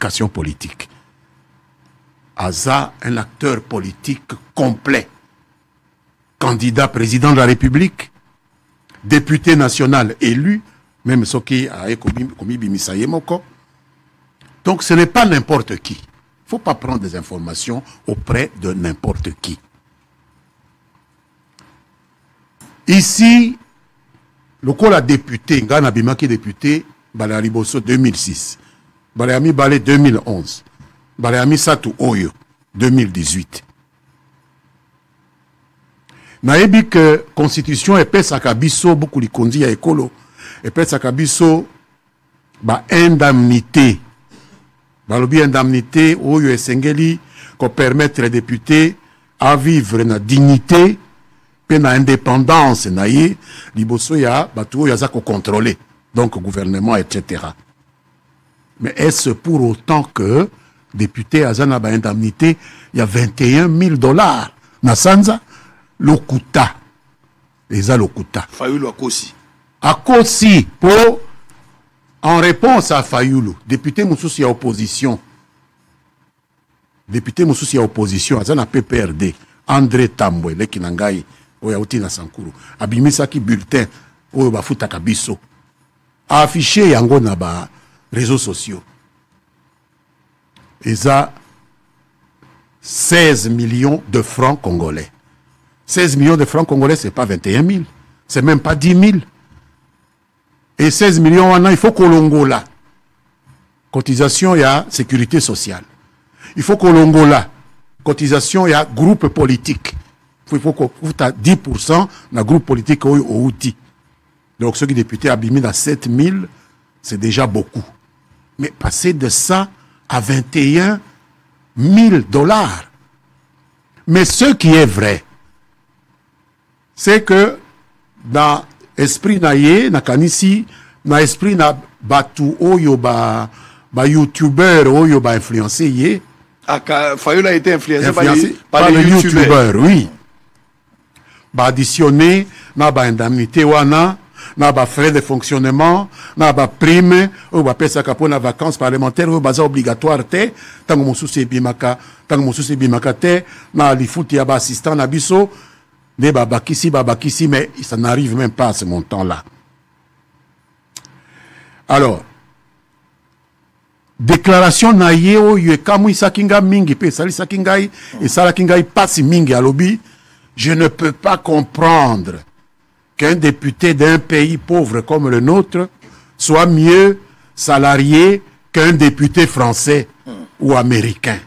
qualification politique. Aza, un acteur politique complet. Candidat président de la République, député national élu, même ce qui a commis Bimisaye Moko. Donc ce n'est pas n'importe qui. Il ne faut pas prendre des informations auprès de n'importe qui. Ici, le col a député, Ngana Bimaki député, Balari Bosso 2006, Balayami Balé 2011, Balayami Satou Oyo 2018. Naebi que constitution epes akabiso beaucoup likondi ya ekolo epes akabiso ba indemnité balobi indemnité oyo esengeli ko permettre les députés à vivre na dignité pe na indépendance na ye liboso ya batu oyo azako contrôler donc gouvernement etc. Mais est-ce pour autant que député azana ba indemnité il y a $21,000 na sanza Lokuta. Eza Lokuta. Fayoulou Akosi. Akosi, pour, en réponse à Fayoulou, député Moussousi à opposition. Député Moussousi à opposition, Azana PPRD, André Tambwe, Lekinangai, Oyauti na Sankuru, Abimisaki bulletin, Oyobafuta Kabiso, a affiché yango na ba réseaux sociaux. Eza 16 millions de francs congolais. 16 millions de francs congolais, ce n'est pas 21 000. C'est même pas 10 000. Et 16 millions, il faut qu'on l'ongola. Cotisation, il y a sécurité sociale. Il faut qu'on l'ongola. Cotisation, il y a groupe politique. Il faut qu'on ait 10% dans groupe politique au outil. Donc, ceux qui députés abîmés à 7 000, c'est déjà beaucoup. Mais passer de ça à $21,000. Mais ce qui est vrai, c'est que dans l'esprit naye, na kanisi, dans l'esprit na batu oyo ba youtubeur oyo ba influencé yé. Fayoulou a été influencé par les youtubeurs, oui. Ba additionné, na ba indemnité wana, na ba frais de fonctionnement, na ba prime, ou ba pesa kapo na vacances parlementaires, ou baza obligatoire te, tango mosusi bimaka te, na lifuti ya ba assistant na biso, des babakisi, mais ça n'arrive même pas à ce montant-là. Alors, déclaration naye o yekamu isakinga mingi pe sali sakingai et salakingai pasi mingi alobi, je ne peux pas comprendre qu'un député d'un pays pauvre comme le nôtre soit mieux salarié qu'un député français ou américain.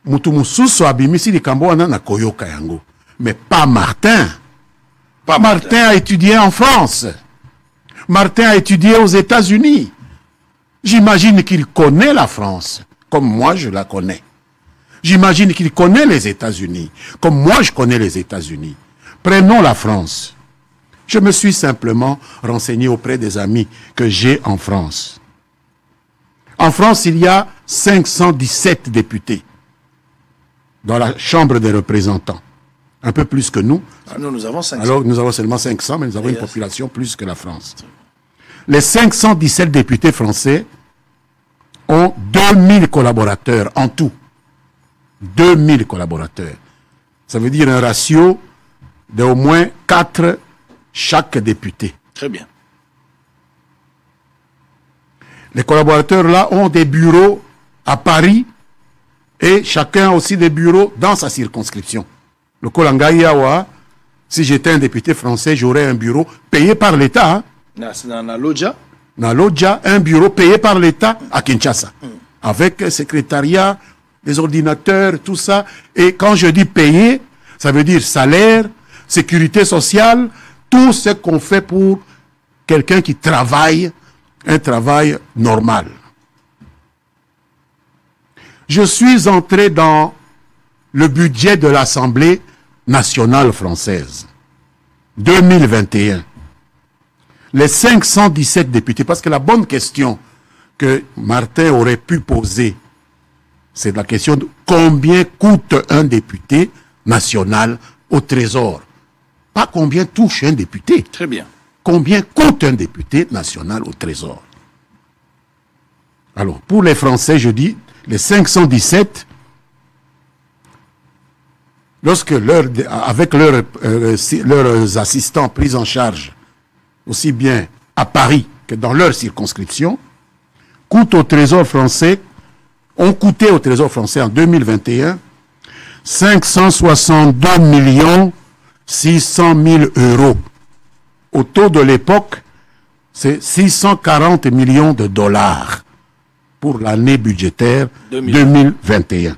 Mutumoussousso abimisi di Kamboana na koyoka yango. Mais pas Martin. Martin a étudié en France. Martin a étudié aux États-Unis. J'imagine qu'il connaît la France, comme moi je la connais. J'imagine qu'il connaît les États-Unis, comme moi je connais les États-Unis. Prenons la France. Je me suis simplement renseigné auprès des amis que j'ai en France. En France, il y a 517 députés dans la Chambre des représentants. Un peu plus que nous. Nous avons 500. Alors, nous avons seulement 500, mais nous avons une population plus que la France. Les 517 députés français ont 2000 collaborateurs en tout. 2000 collaborateurs. Ça veut dire un ratio d'au moins 4 chaque député. Très bien. Les collaborateurs là ont des bureaux à Paris et chacun a aussi des bureaux dans sa circonscription. Le Kolangaïawa, si j'étais un député français, j'aurais un bureau payé par l'État. Hein? Na Lodja, un bureau payé par l'État à Kinshasa. Avec secrétariat, les ordinateurs, tout ça. Et quand je dis payé, ça veut dire salaire, sécurité sociale, tout ce qu'on fait pour quelqu'un qui travaille, un travail normal. Je suis entré dans le budget de l'Assemblée nationale française. 2021. Les 517 députés, parce que la bonne question que Martin aurait pu poser, c'est la question de combien coûte un député national au Trésor. Pas combien touche un député. Très bien. Combien coûte un député national au Trésor. Alors, pour les Français, je dis, les 517, lorsque avec leurs assistants pris en charge, aussi bien à Paris que dans leur circonscription, ont coûté au Trésor français en 2021 562 600 000 euros. Au taux de l'époque, c'est 640 millions de dollars pour l'année budgétaire 2021.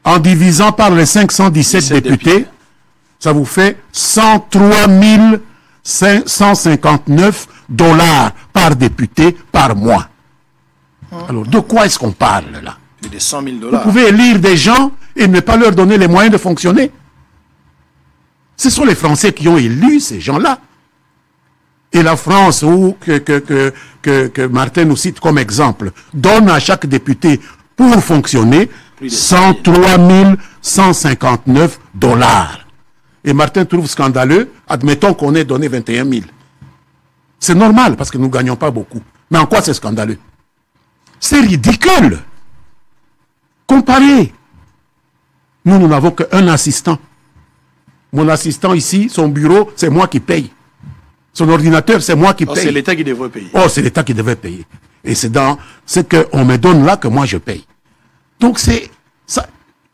En divisant par les 517 députés, ça vous fait 103 559 dollars par député par mois. Alors, de quoi est-ce qu'on parle là? Plus de 100 000 Vous dollars. pouvez élire des gens et ne pas leur donner les moyens de fonctionner. Ce sont les Français qui ont élu ces gens-là. Et la France, que Martin nous cite comme exemple, donne à chaque député pour fonctionner 103 159 dollars. Et Martin trouve scandaleux, admettons qu'on ait donné 21 000. C'est normal parce que nous ne gagnons pas beaucoup. Mais en quoi c'est scandaleux? C'est ridicule. Comparez. Nous n'avons qu'un assistant. Mon assistant ici, son bureau, c'est moi qui paye. Son ordinateur, c'est moi qui paye. C'est l'État qui devrait payer. Oh, c'est l'État qui devrait payer. Et c'est dans ce qu'on me donne là que moi je paye. Donc c'est ça.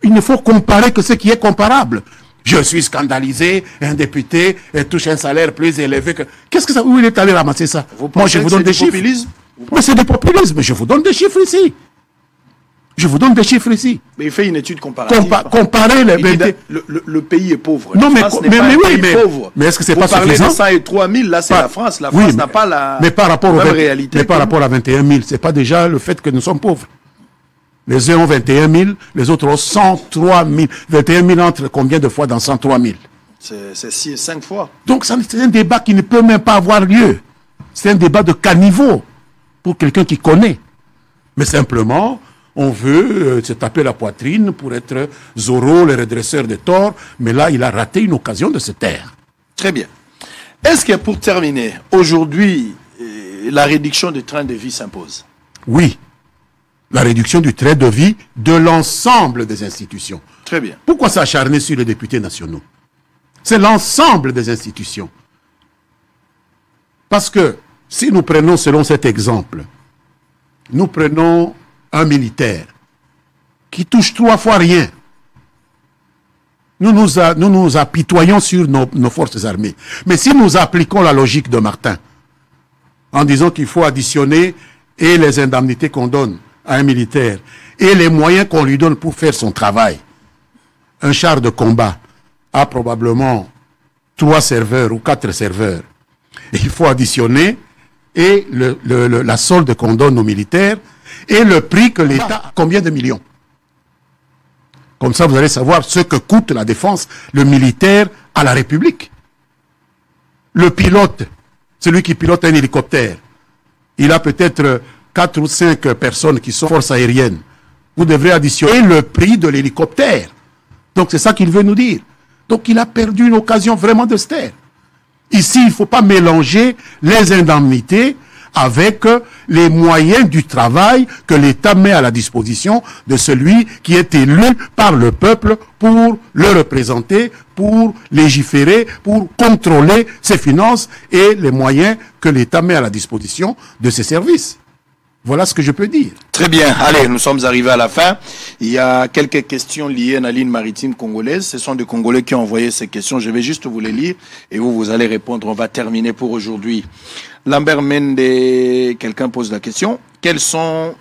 Il ne faut comparer que ce qui est comparable. Je suis scandalisé, un député touche un salaire plus élevé que... Qu'est-ce que ça... Où il est allé ramasser ça? Moi, je vous donne des chiffres. Populisme? Mais c'est du populisme. Je vous donne des chiffres ici. Je vous donne des chiffres ici. Mais il fait une étude comparative. Comparer les... Le pays est pauvre. Non, la France n'est pas un pays pauvre. Mais est-ce que c'est pas suffisant? Vous parlez de 103 000, là c'est la France. La France n'a pas la même réalité. Mais par rapport à 21 000, c'est pas déjà le fait que nous sommes pauvres. Les uns ont 21 000, les autres ont 103 000. 21 000 entre combien de fois dans 103 000? C'est 5 fois. Donc c'est un débat qui ne peut même pas avoir lieu. C'est un débat de caniveau pour quelqu'un qui connaît. Mais simplement, on veut se taper la poitrine pour être Zorro, le redresseur de tort. Mais là, il a raté une occasion de se taire. Très bien. Est-ce que pour terminer, aujourd'hui, la réduction du train de vie s'impose? Oui. La réduction du train de vie de l'ensemble des institutions. Très bien. Pourquoi s'acharner sur les députés nationaux? C'est l'ensemble des institutions. Parce que si nous prenons, selon cet exemple, nous prenons un militaire qui touche 3 fois rien. Nous nous apitoyons sur nos forces armées. Mais si nous appliquons la logique de Martin, en disant qu'il faut additionner et les indemnités qu'on donne à un militaire et les moyens qu'on lui donne pour faire son travail, un char de combat a probablement 3 serveurs ou 4 serveurs. Et il faut additionner et la solde qu'on donne aux militaires et le prix que l'État... Combien de millions? Comme ça, vous allez savoir ce que coûte la défense, le militaire à la République. Le pilote, celui qui pilote un hélicoptère, il a peut-être 4 ou 5 personnes qui sont forces aériennes. Vous devrez additionner le prix de l'hélicoptère. Donc c'est ça qu'il veut nous dire. Donc il a perdu une occasion vraiment de se taire. Ici, il ne faut pas mélanger les indemnités avec les moyens du travail que l'État met à la disposition de celui qui est élu par le peuple pour le représenter, pour légiférer, pour contrôler ses finances et les moyens que l'État met à la disposition de ses services. Voilà ce que je peux dire. Très bien. Allez, nous sommes arrivés à la fin. Il y a quelques questions liées à la ligne maritime congolaise. Ce sont des Congolais qui ont envoyé ces questions. Je vais juste vous les lire et vous allez répondre. On va terminer pour aujourd'hui. Lambert Mende, quelqu'un pose la question. Quels sont